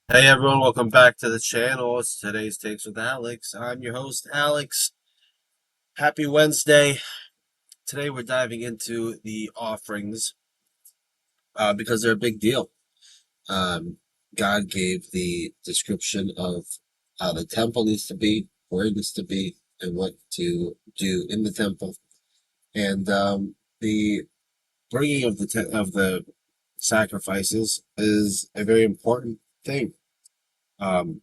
Hey everyone, welcome back to the channel. It's today's Takes with Alex. I'm your host, Alex. Happy Wednesday. Today we're diving into the offerings because they're a big deal. Um, God gave the description of how the temple needs to be, where it needs to be, and what to do in the temple. And the bringing of the sacrifices is a very important thing. Um,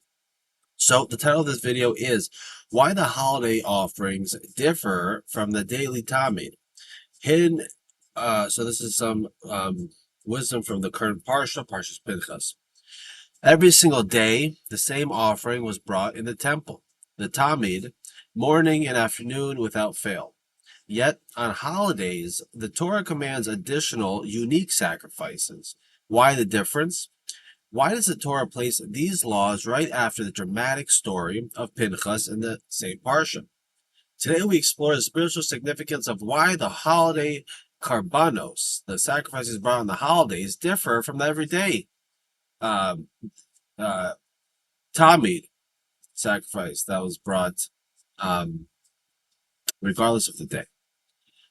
So the title of this video is Why the Holiday Offerings Differ from the Daily Tamid. Hidden, so this is some wisdom from the current Parshas Pinchas. Every single day, the same offering was brought in the temple, the Tamid, morning and afternoon without fail. Yet, on holidays, the Torah commands additional, unique sacrifices. Why the difference? Why does the Torah place these laws right after the dramatic story of Pinchas in the same parsha? Today we explore the spiritual significance of why the holiday karbanos, the sacrifices brought on the holidays, differ from the everyday um, uh, tamid sacrifice that was brought um, regardless of the day.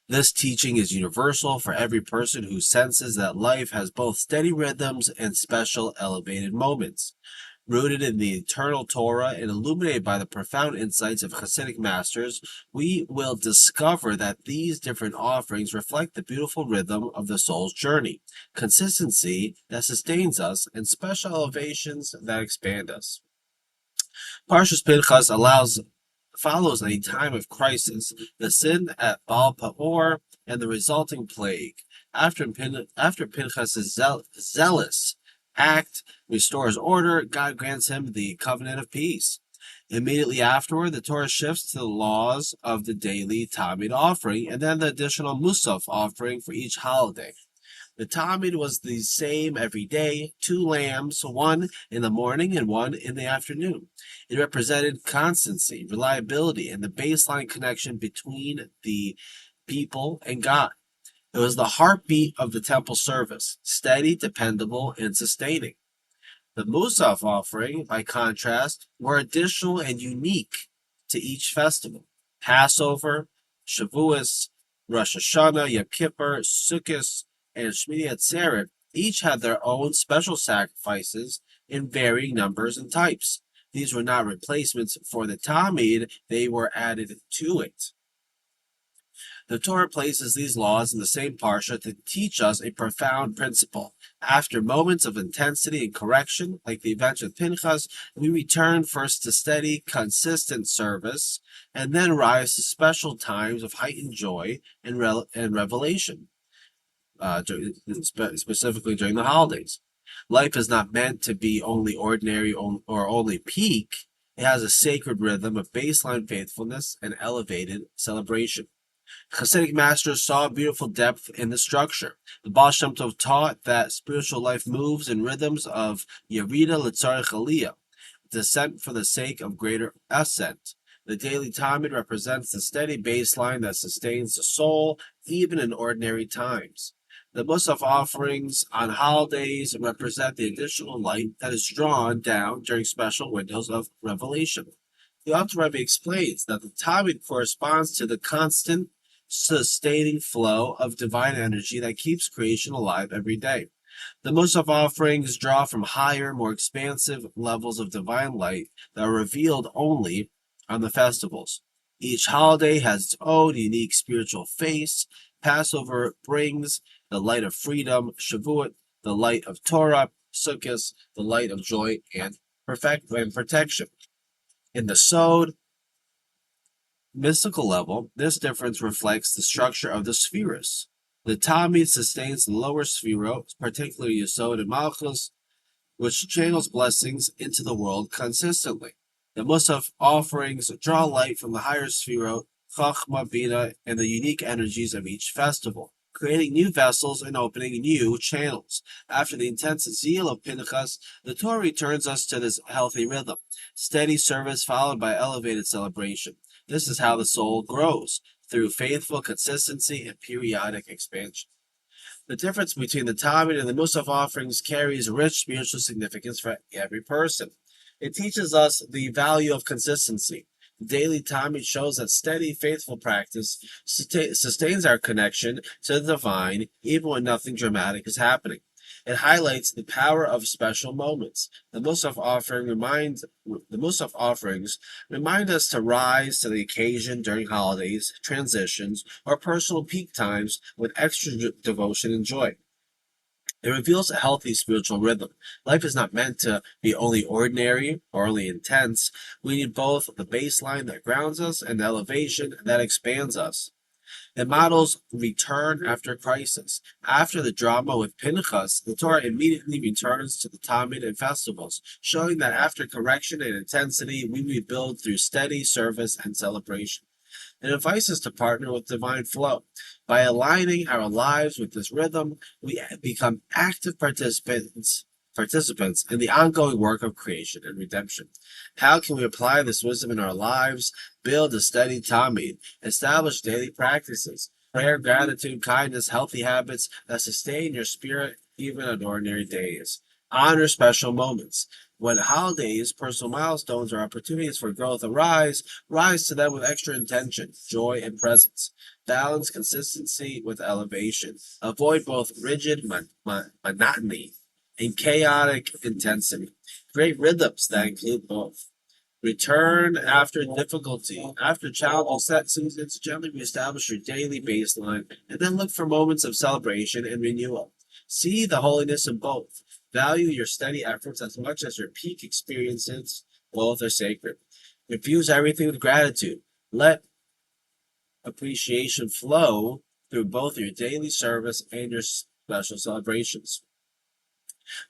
This teaching is universal for every person who senses that life has both steady rhythms and special elevated moments. Rooted in the eternal Torah and illuminated by the profound insights of Hasidic masters, we will discover that these different offerings reflect the beautiful rhythm of the soul's journey, consistency that sustains us, and special elevations that expand us. Parshas Pinchas follows a time of crisis, the sin at Baal Peor, and the resulting plague. After Pinchas' zealous act restores order, God grants him the covenant of peace. Immediately afterward, the Torah shifts to the laws of the daily Tamid offering and then the additional Musaf offering for each holiday. The Talmud was the same every day, two lambs, one in the morning and one in the afternoon. It represented constancy, reliability, and the baseline connection between the people and God. It was the heartbeat of the temple service, steady, dependable, and sustaining. The Musaf offering, by contrast, were additional and unique to each festival. Passover, Shavuos, Rosh Hashanah, Yom Kippur, Sukkot, and Shmini Atzeret each had their own special sacrifices in varying numbers and types. These were not replacements for the Talmud, they were added to it. The Torah places these laws in the same parsha to teach us a profound principle. After moments of intensity and correction, like the events with Pinchas, we return first to steady, consistent service, and then rise to special times of heightened joy and revelation, specifically during the holidays. Life is not meant to be only ordinary or only peak. It has a sacred rhythm of baseline faithfulness and elevated celebration. Hasidic masters saw a beautiful depth in the structure. The Baal Shem Tov taught that spiritual life moves in rhythms of Yerida L'Tzarech Aliyah, descent for the sake of greater ascent. The daily Talmud represents the steady baseline that sustains the soul even in ordinary times. The Musaf offerings on holidays represent the additional light that is drawn down during special windows of revelation. The Alter Rebbe explains that the Talmud corresponds to the constant, sustaining flow of divine energy that keeps creation alive every day. The Musaf offerings draw from higher, more expansive levels of divine light that are revealed only on the festivals. Each holiday has its own unique spiritual face. Passover brings the light of freedom, Shavuot, the light of Torah, Sukkot, the light of joy and protection. In the Sod, mystical level, this difference reflects the structure of the spheres. The Talmud sustains the lower sphero, particularly Yesod and Malchus, which channels blessings into the world consistently. The Musaf offerings draw light from the higher sphero, Chachma, Bina, and the unique energies of each festival, creating new vessels and opening new channels. After the intense zeal of Pinchas, the Torah returns us to this healthy rhythm, steady service followed by elevated celebration. This is how the soul grows, through faithful consistency and periodic expansion. The difference between the Talmud and the Musaf offerings carries rich spiritual significance for every person. It teaches us the value of consistency. The daily Talmud shows that steady, faithful practice sustains our connection to the divine even when nothing dramatic is happening. It highlights the power of special moments. The Musaf offerings remind us to rise to the occasion during holidays, transitions, or personal peak times with extra devotion and joy. It reveals a healthy spiritual rhythm. Life is not meant to be only ordinary or only intense. We need both the baseline that grounds us and the elevation that expands us. It models return after crisis. After the drama with Pinchas, the Torah immediately returns to the Tamid and festivals, showing that after correction and intensity, we rebuild through steady service and celebration. It invites us to partner with divine flow. By aligning our lives with this rhythm, we become active participants in the ongoing work of creation and redemption. How can we apply this wisdom in our lives? Build a steady Tamid, establish daily practices, prayer, gratitude, kindness, healthy habits that sustain your spirit even on ordinary days. Honor special moments. When holidays, personal milestones, or opportunities for growth arise, rise to them with extra intention, joy, and presence. Balance consistency with elevation. Avoid both rigid monotony and chaotic intensity. Create rhythms that include both. Return after difficulty. After challenging set seasons, gently reestablish your daily baseline and then look for moments of celebration and renewal. See the holiness in both. Value your steady efforts as much as your peak experiences. Both are sacred. Infuse everything with gratitude. Let appreciation flow through both your daily service and your special celebrations.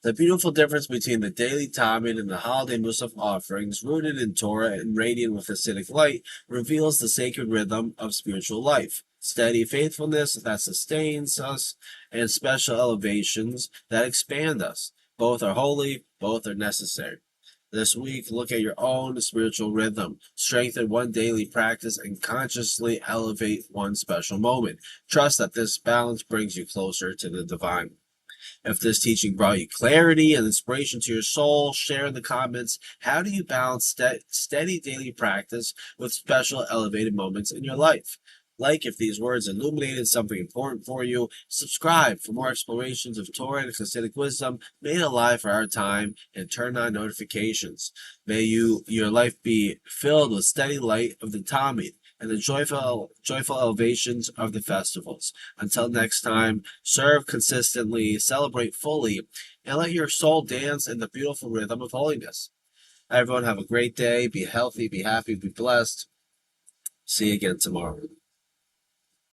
The beautiful difference between the daily Talmud and the holiday Musaf offerings, rooted in Torah and radiant with Hasidic light, reveals the sacred rhythm of spiritual life. Steady faithfulness that sustains us, and special elevations that expand us. Both are holy, both are necessary. This week, look at your own spiritual rhythm. Strengthen one daily practice and consciously elevate one special moment. Trust that this balance brings you closer to the divine. If this teaching brought you clarity and inspiration to your soul, share in the comments. How do you balance steady daily practice with special elevated moments in your life? Like if these words illuminated something important for you. Subscribe for more explorations of Torah and Hasidic wisdom made alive for our time, and turn on notifications. May your life be filled with steady light of the Talmud and the joyful elevations of the festivals. Until next time, serve consistently, celebrate fully, and let your soul dance in the beautiful rhythm of holiness. Everyone have a great day. Be healthy, be happy, be blessed. See you again tomorrow.